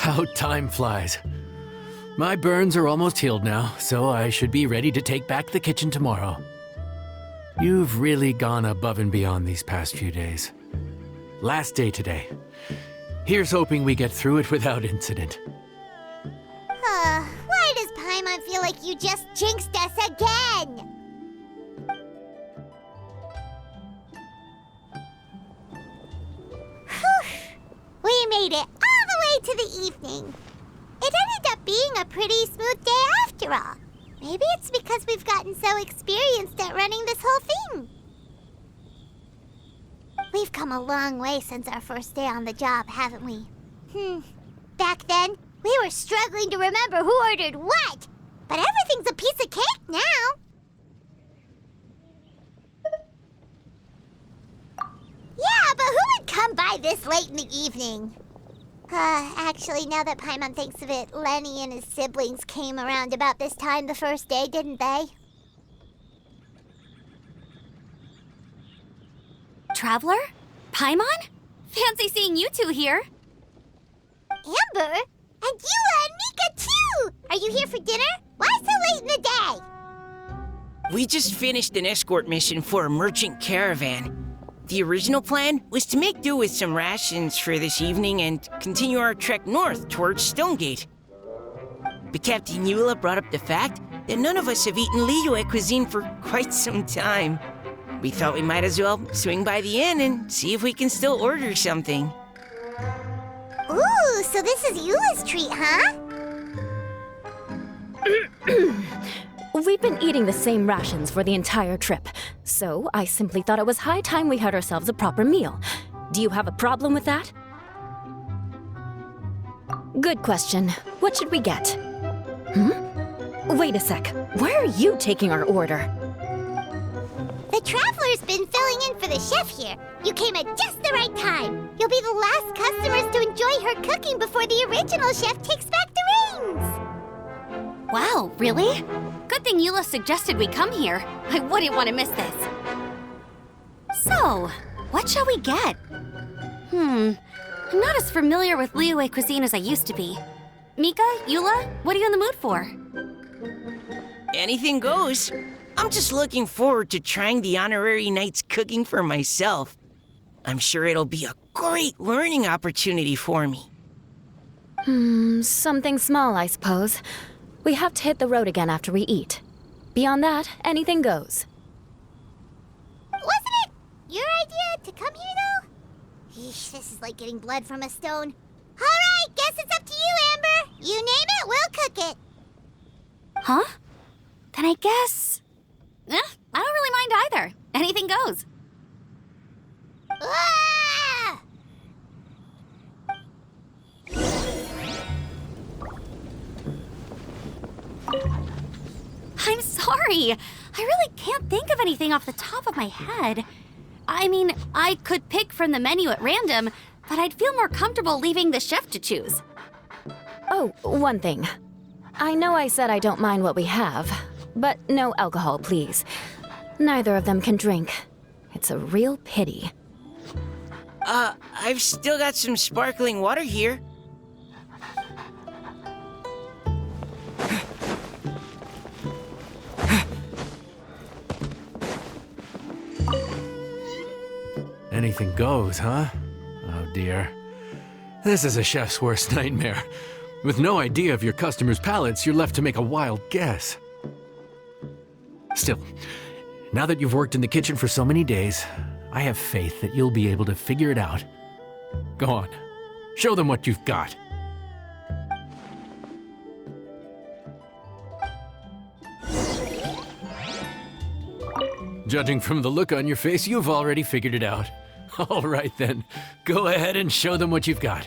How time flies. My burns are almost healed now, so I should be ready to take back the kitchen tomorrow. You've really gone above and beyond these past few days. Last day today. Here's hoping we get through it without incident. Why does Paimon feel like you just jinxed us again? We made it all the way to the evening. It ended up being a pretty smooth day after all. Maybe it's because we've gotten so experienced at running this whole thing. We've come a long way since our first day on the job, haven't we? Back then, we were struggling to remember who ordered what. But everything's a piece of cake now. Yeah, but who would come by this late in the evening? Actually, now that Paimon thinks of it, Lenny and his siblings came around about this time the first day, didn't they? Traveler? Paimon? Fancy seeing you two here. Amber? And Eula and Mika, too! Are you here for dinner? Why so late in the day? We just finished an escort mission for a merchant caravan. The original plan was to make do with some rations for this evening and continue our trek north towards Stonegate. But Captain Eula brought up the fact that none of us have eaten Liyue cuisine for quite some time. We thought we might as well swing by the inn and see if we can still order something. Ooh, so this is Eula's treat, huh? We've been eating the same rations for the entire trip, so I simply thought it was high time we had ourselves a proper meal. Do you have a problem with that? Good question. What should we get? Wait a sec. Where are you taking our order? The Traveler's been filling in for the chef here. You came at just the right time. You'll be the last customers to enjoy her cooking before the original chef takes back the reins. Wow, really? Good thing Eula suggested we come here. I wouldn't want to miss this. So, what shall we get? I'm not as familiar with Liyue cuisine as I used to be. Mika, Eula, what are you in the mood for? Anything goes. I'm just looking forward to trying the honorary knight's cooking for myself. I'm sure it'll be a great learning opportunity for me. Something small, I suppose. We have to hit the road again after we eat. Beyond that, anything goes. Wasn't it your idea to come here, though? Eesh, this is like getting blood from a stone. All right, guess it's up to you, Amber. You name it, we'll cook it. Huh? Then I guess... I don't really mind either. Anything goes. Ah! I'm sorry. I really can't think of anything off the top of my head. I mean, I could pick from the menu at random, but I'd feel more comfortable leaving the chef to choose. Oh, one thing. I know I said I don't mind what we have, but no alcohol, please. Neither of them can drink. It's a real pity. I've still got some sparkling water here. Anything goes, huh? Oh dear. This is a chef's worst nightmare. With no idea of your customers' palates, you're left to make a wild guess. Still, now that you've worked in the kitchen for so many days, I have faith that you'll be able to figure it out. Go on, show them what you've got. Judging from the look on your face, you've already figured it out. All right then, go ahead and show them what you've got.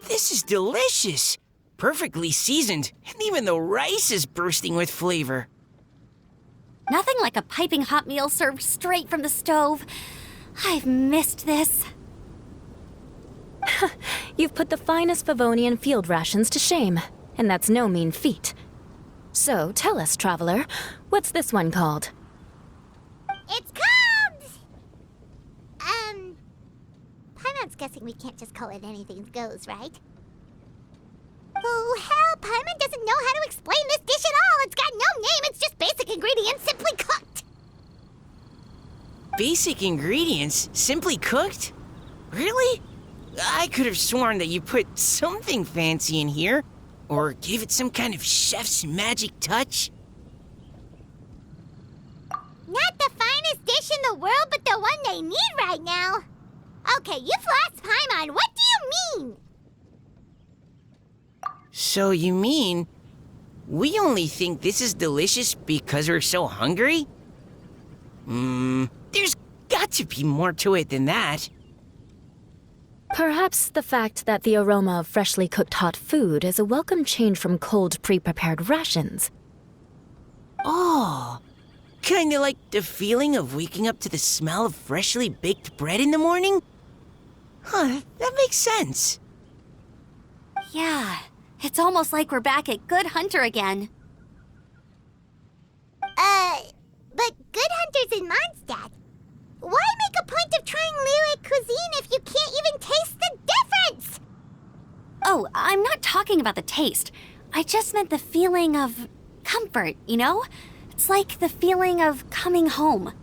This is delicious. Perfectly seasoned, and even the rice is bursting with flavor. Nothing like a piping hot meal served straight from the stove. I've missed this. You've put the finest Favonian field rations to shame, and that's no mean feat. So tell us, traveler, what's this one called? It's called... Paimon's guessing we can't just call it anything goes, right? Oh, hell, Paimon doesn't know how to explain this dish at all. It's got no name, it's just basic ingredients simply cooked. Basic ingredients? Simply cooked? Really? I could have sworn that you put something fancy in here, or gave it some kind of chef's magic touch. Not the finest dish in the world, but the one they need right now. Okay, you've lost Paimon. What do you mean? So you mean we only think this is delicious because we're so hungry? There's got to be more to it than that. Perhaps the fact that the aroma of freshly cooked hot food is a welcome change from cold, pre-prepared rations. Oh, kinda like the feeling of waking up to the smell of freshly baked bread in the morning? Huh, that makes sense. Yeah, it's almost like we're back at Good Hunter again. But Good Hunter's in Mondstadt. Why make a point of trying lyric cuisine if you can't even taste the difference? Oh, I'm not talking about the taste. I just meant the feeling of comfort, you know? It's like the feeling of coming home.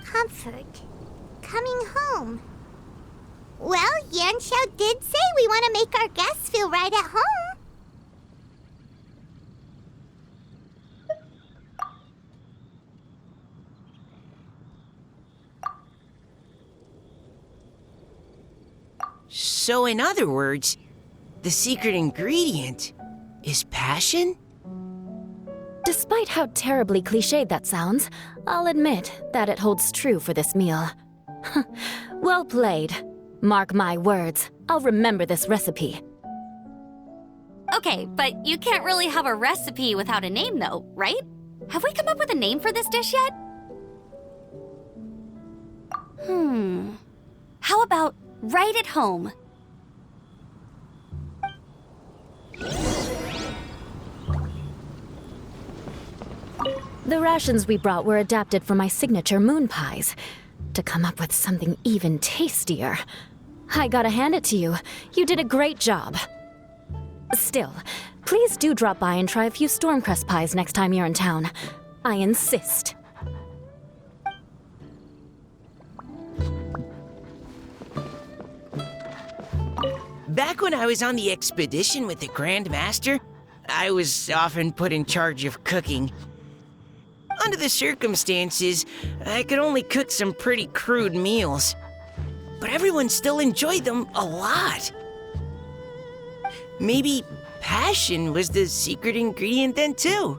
Comfort. Coming home. Well, Yanxiao did say we want to make our guests feel right at home. So in other words, the secret ingredient is passion? Despite how terribly cliched that sounds, I'll admit that it holds true for this meal. Well played. Mark my words, I'll remember this recipe. Okay, but you can't really have a recipe without a name though, right? Have we come up with a name for this dish yet? How about right at home? The rations we brought were adapted from my signature moon pies. To come up with something even tastier. I gotta hand it to you. You did a great job. Still, please do drop by and try a few Stormcrest pies next time you're in town. I insist. Back when I was on the expedition with the Grand Master, I was often put in charge of cooking. Under the circumstances, I could only cook some pretty crude meals. But everyone still enjoyed them a lot. Maybe passion was the secret ingredient then too.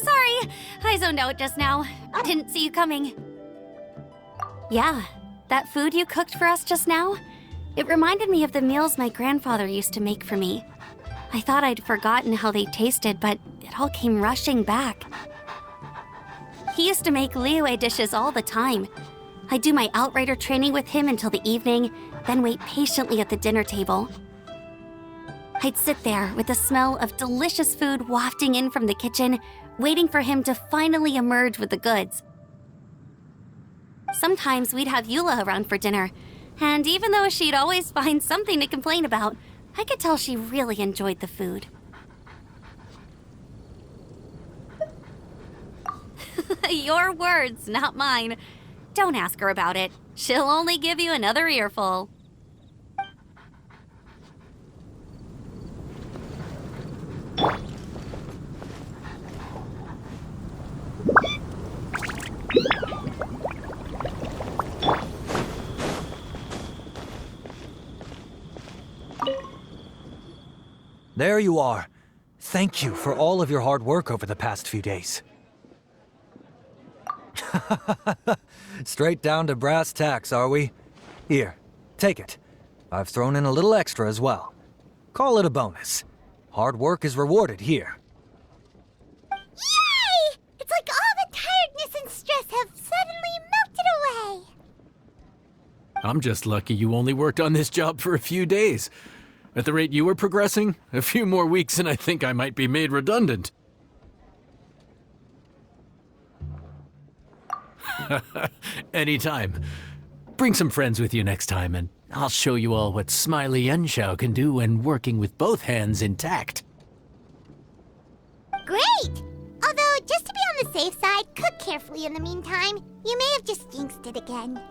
Sorry. I zoned out just now. Didn't see you coming. Yeah, that food you cooked for us just now? It reminded me of the meals my grandfather used to make for me. I thought I'd forgotten how they tasted, but it all came rushing back. He used to make Liyue dishes all the time. I'd do my outrider training with him until the evening, then wait patiently at the dinner table. I'd sit there with the smell of delicious food wafting in from the kitchen, waiting for him to finally emerge with the goods. Sometimes we'd have Eula around for dinner, and even though she'd always find something to complain about, I could tell she really enjoyed the food. Your words, not mine. Don't ask her about it. She'll only give you another earful. There you are. Thank you for all of your hard work over the past few days. Straight down to brass tacks, are we? Here, take it. I've thrown in a little extra as well. Call it a bonus. Hard work is rewarded here. Yay! It's like all the tiredness and stress have suddenly melted away. I'm just lucky you only worked on this job for a few days. At the rate you were progressing, a few more weeks and I think I might be made redundant. Anytime. Bring some friends with you next time and I'll show you all what Smiley Yenshao can do when working with both hands intact. Great! Although, just to be on the safe side, cook carefully in the meantime. You may have just jinxed it again.